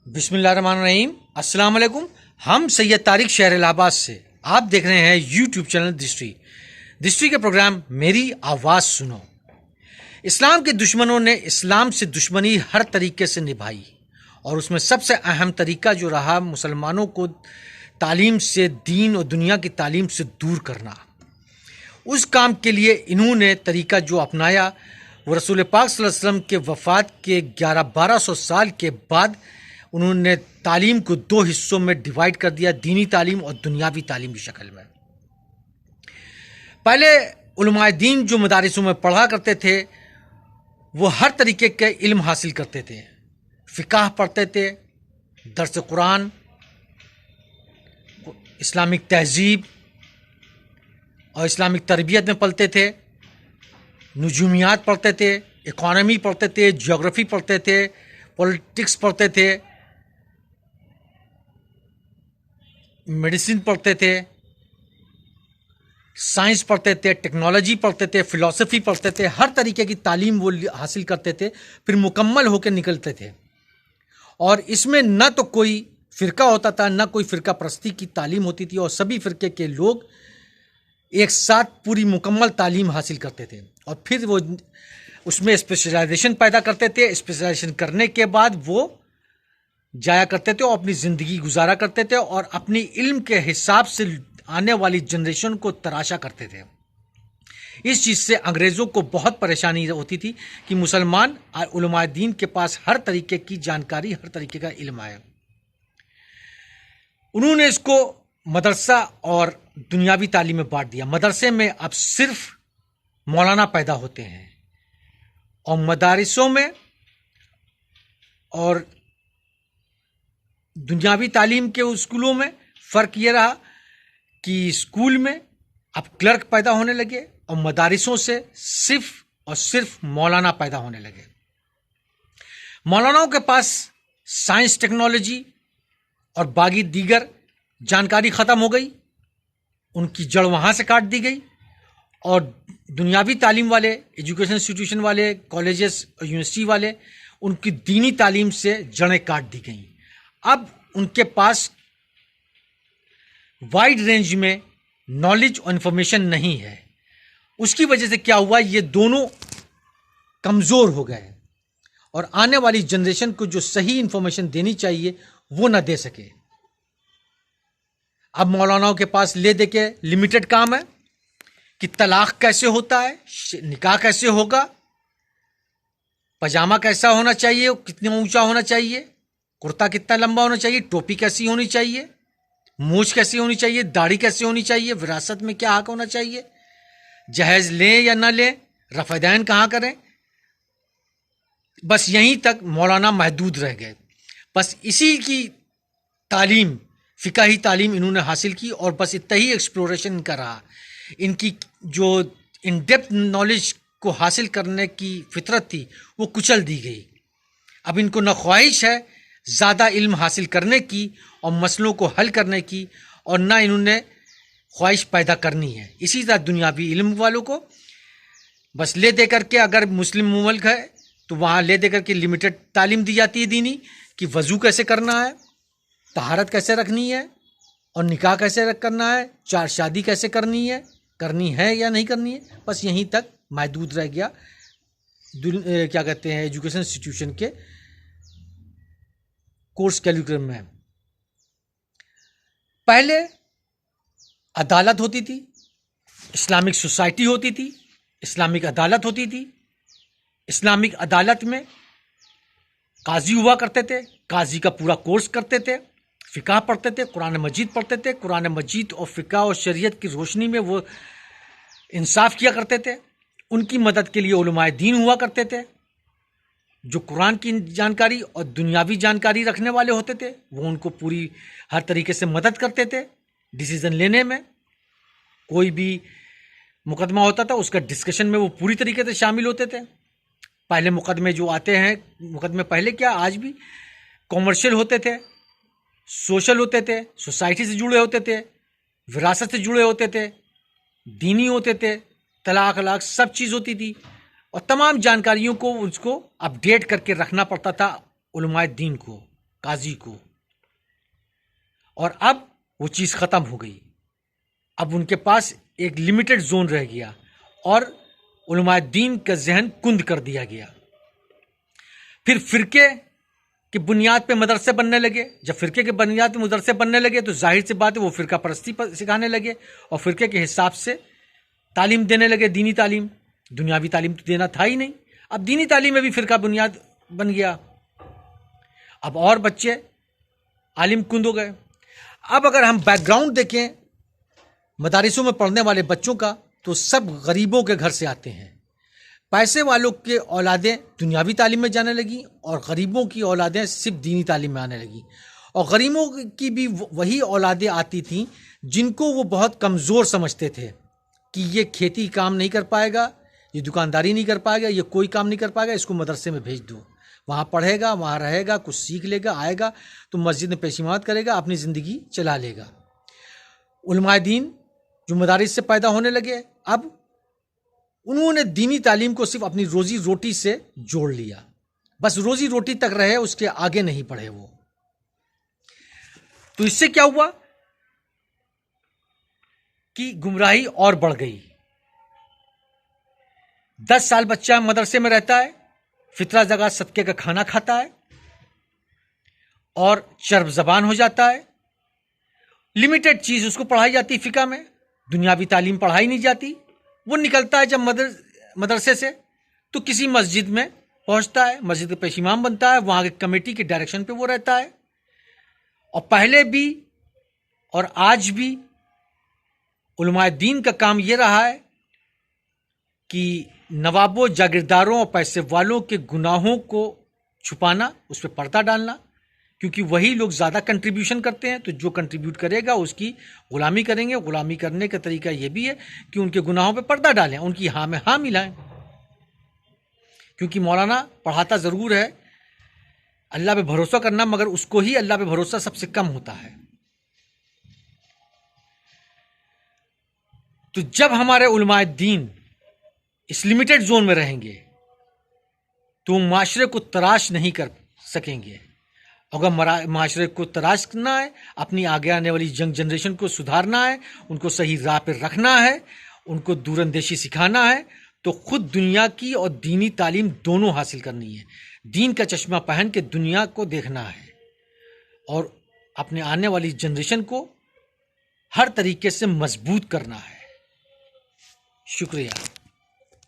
बिस्मिल्लाहिर्रहमानिर्रहीम। अस्सलाम वालेकुम। हम सैयद तारिक शहर इलाहाबाद से आप देख रहे हैं यूट्यूब चैनल दृष्टि के प्रोग्राम मेरी आवाज़ सुनो। इस्लाम के दुश्मनों ने इस्लाम से दुश्मनी हर तरीके से निभाई और उसमें सबसे अहम तरीका जो रहा मुसलमानों को तालीम से, दीन और दुनिया की तालीम से दूर करना। उस काम के लिए इन्होंने तरीका जो अपनाया वो रसूल पाक सल्लल्लाहु अलैहि वसल्लम के वफ़ात के 1100-1200 साल के बाद उन्होंने तालीम को दो हिस्सों में डिवाइड कर दिया, दीनी तालीम और दुनियावी तालीम की शक्ल में। पहले उलमाए दीन जो मदारिसों में पढ़ा करते थे वो हर तरीके के इल्म हासिल करते थे। फ़िक़ह पढ़ते थे, दर्स कुरान, इस्लामिक तहज़ीब और इस्लामिक तरबियत में पढ़ते थे, नुजूमियात पढ़ते थे, इकोनॉमी पढ़ते थे, ज्योग्राफी पढ़ते थे, पॉलिटिक्स पढ़ते थे, मेडिसिन पढ़ते थे, साइंस पढ़ते थे, टेक्नोलॉजी पढ़ते थे, फ़िलासफ़ी पढ़ते थे। हर तरीके की तालीम वो हासिल करते थे, फिर मुकम्मल होकर निकलते थे। और इसमें न तो कोई फ़िरका होता था, न कोई फ़िरका परस्ती की तालीम होती थी, और सभी फ़िरके के लोग एक साथ पूरी मुकम्मल तालीम हासिल करते थे और फिर वो उसमें स्पेशलाइजेशन पैदा करते थे। स्पेशलाइजेशन करने के बाद वो जाया करते थे और अपनी ज़िंदगी गुजारा करते थे और अपनी इल्म के हिसाब से आने वाली जनरेशन को तराशा करते थे। इस चीज़ से अंग्रेज़ों को बहुत परेशानी होती थी कि मुसलमान उलमाए दीन के पास हर तरीके की जानकारी, हर तरीके का इल्म आया। उन्होंने इसको मदरसा और दुनियावी तालीम में बांट दिया। मदरसे में अब सिर्फ मौलाना पैदा होते हैं और मदारिसों में और दुनियावी तालीम के स्कूलों में फ़र्क ये रहा कि स्कूल में अब क्लर्क पैदा होने लगे और मदारिसों से सिर्फ और सिर्फ मौलाना पैदा होने लगे। मौलानाओं के पास साइंस, टेक्नोलॉजी और बाकी दीगर जानकारी ख़त्म हो गई, उनकी जड़ वहाँ से काट दी गई। और दुनियावी तालीम वाले, एजुकेशन इंस्टीट्यूशन वाले, कॉलेजेस और यूनिवर्सिटी वाले, उनकी दीनी तालीम से जड़ें काट दी गई। अब उनके पास वाइड रेंज में नॉलेज और इन्फॉर्मेशन नहीं है। उसकी वजह से क्या हुआ, ये दोनों कमज़ोर हो गए और आने वाली जनरेशन को जो सही इन्फॉर्मेशन देनी चाहिए वो ना दे सके। अब मौलानाओं के पास ले दे के लिमिटेड काम है कि तलाक कैसे होता है, निकाह कैसे होगा, पजामा कैसा होना चाहिए, कितना ऊंचा होना चाहिए, कुर्ता कितना लंबा होना चाहिए, टोपी कैसी होनी चाहिए, मूछ कैसी होनी चाहिए, दाढ़ी कैसी होनी चाहिए, विरासत में क्या हक होना चाहिए, जहेज लें या ना लें, रफ़ैदैन कहाँ करें। बस यहीं तक मौलाना महदूद रह गए। बस इसी की तालीम, फ़िक़ही तालीम इन्होंने हासिल की और बस इतना ही एक्सप्लोरेशन इनका रहा। इनकी जो इन डेप्थ नॉलेज को हासिल करने की फितरत थी वो कुचल दी गई। अब इनको न ख्वाहिश है ज़्यादा इल्म हासिल करने की और मसलों को हल करने की, और ना इन्होंने ख्वाहिश पैदा करनी है। इसी तरह दुनियावी इल्म वालों को बस ले दे करके, अगर मुस्लिम मुल्क है तो वहाँ ले दे करके लिमिटेड तालीम दी जाती है दीनी, कि वज़ू कैसे करना है, तहारत कैसे रखनी है और निकाह कैसे करना है, चार शादी कैसे करनी है या नहीं करनी है। बस यहीं तक महदूद रह गया क्या कहते हैं एजुकेशन इंस्टीट्यूशन के कोर्स कैरिकुलम में। पहले अदालत होती थी, इस्लामिक सोसाइटी होती थी, इस्लामिक अदालत होती थी। इस्लामिक अदालत में काजी हुआ करते थे, काजी का पूरा कोर्स करते थे, फ़िक़ह पढ़ते थे, कुरान मजीद पढ़ते थे। कुरान मजीद और फ़िक़ह और शरीयत की रोशनी में वो इंसाफ किया करते थे। उनकी मदद के लिए उलमाए दीन हुआ करते थे, जो कुरान की जानकारी और दुनियावी जानकारी रखने वाले होते थे। वो उनको पूरी हर तरीके से मदद करते थे डिसीज़न लेने में। कोई भी मुकदमा होता था उसका डिस्कशन में वो पूरी तरीके से शामिल होते थे। पहले मुकदमे जो आते हैं, मुकदमे पहले क्या आज भी कॉमर्शियल होते थे, सोशल होते थे, सोसाइटी से जुड़े होते थे, विरासत से जुड़े होते थे, दीनी होते थे, तलाक अलाक सब चीज़ होती थी और तमाम जानकारियों को उसको अपडेट करके रखना पड़ता था उलमाए दीन को, काजी को, और अब वो चीज़ ख़त्म हो गई। अब उनके पास एक लिमिटेड जोन रह गया और उलमाए दीन का जहन कुंद कर दिया गया। फिर फिरके की बुनियाद पे मदरसे बनने लगे। जब फिरके के बुनियाद पे मदरसे बनने लगे तो जाहिर सी बात है वो फिरका परस्ती सिखाने लगे और फिरके के हिसाब से तालीम देने लगे, दीनी तालीम। दुनियावी तालीम तो देना था ही नहीं, अब दीनी तालीम में भी फिरका बुनियाद बन गया। अब और बच्चे आलिम कुंद हो गए। अब अगर हम बैकग्राउंड देखें मदारिसों में पढ़ने वाले बच्चों का, तो सब गरीबों के घर से आते हैं। पैसे वालों के औलादें दुनियावी तालीम में जाने लगी और गरीबों की औलादें सिर्फ दीनी तालीम में आने लगी। और गरीबों की भी वही औलादें आती थीं जिनको वो बहुत कमज़ोर समझते थे कि ये खेती काम नहीं कर पाएगा, ये दुकानदारी नहीं कर पाएगा, ये कोई काम नहीं कर पाएगा, इसको मदरसे में भेज दो, वहाँ पढ़ेगा, वहाँ रहेगा, कुछ सीख लेगा, आएगा तो मस्जिद में पेशीमात करेगा, अपनी ज़िंदगी चला लेगा। उलमाए दीन जो मदारिस से पैदा होने लगे, अब उन्होंने दीनी तालीम को सिर्फ अपनी रोजी रोटी से जोड़ लिया, बस रोजी रोटी तक रहे, उसके आगे नहीं बढ़े वो। तो इससे क्या हुआ कि गुमराही और बढ़ गई। 10 साल बच्चा मदरसे में रहता है, फितरा जगह सदके का खाना खाता है और चर्ब जबान हो जाता है। लिमिटेड चीज उसको पढ़ाई जाती फिका में, दुनियावी तालीम पढ़ाई नहीं जाती। वो निकलता है जब मदरसे से तो किसी मस्जिद में पहुंचता है, मस्जिद का पेश इमाम बनता है, वहां के कमेटी के डायरेक्शन पे वो रहता है। और पहले भी और आज भी उलमाए दीन का काम ये रहा है कि नवाबों, जागीरदारों और पैसे वालों के गुनाहों को छुपाना, उस पर पर्दा डालना, क्योंकि वही लोग ज़्यादा कंट्रीब्यूशन करते हैं। तो जो कंट्रीब्यूट करेगा उसकी गुलामी करेंगे। गुलामी करने का तरीका यह भी है कि उनके गुनाहों पे पर्दा डालें, उनकी हाँ में हाँ मिलाएं। क्योंकि मौलाना पढ़ाता ज़रूर है, अल्लाह पे भरोसा करना, मगर उसको ही अल्लाह पे भरोसा सबसे कम होता है। तो जब हमारे उलमाए दीन इस लिमिटेड जोन में रहेंगे तो माशरे को तराश नहीं कर सकेंगे। अगर माशरे को तराश करना है, अपनी आगे आने वाली यंग जनरेशन को सुधारना है, उनको सही राह पर रखना है, उनको दूरंदेशी सिखाना है, तो खुद दुनिया की और दीनी तालीम दोनों हासिल करनी है। दीन का चश्मा पहन के दुनिया को देखना है और अपने आने वाली जनरेशन को हर तरीके से मजबूत करना है। शुक्रिया।